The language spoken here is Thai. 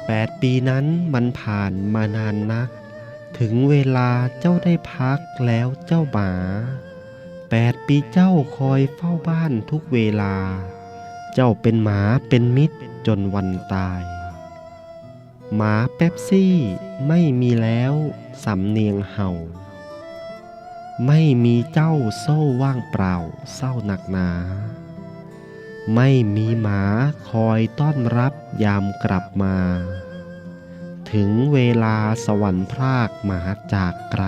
8 ปีนั้นมันผ่านมานานนักถึงเวลาเจ้าได้พักแล้วเจ้าหมา8 ปีเจ้าคอยเฝ้าบ้านทุกเวลาเจ้าเป็นหมาเป็นมิตรจนวันตายหมาเป๊ปซี่ไม่มีแล้วสำเนียงเห่าไม่มีเจ้าโซ่ว่างเปล่าเศร้าหนักหนาไม่มีหมาคอยต้อนรับยามกลับมาถึงเวลาสวรรค์พรากหมาจากไกล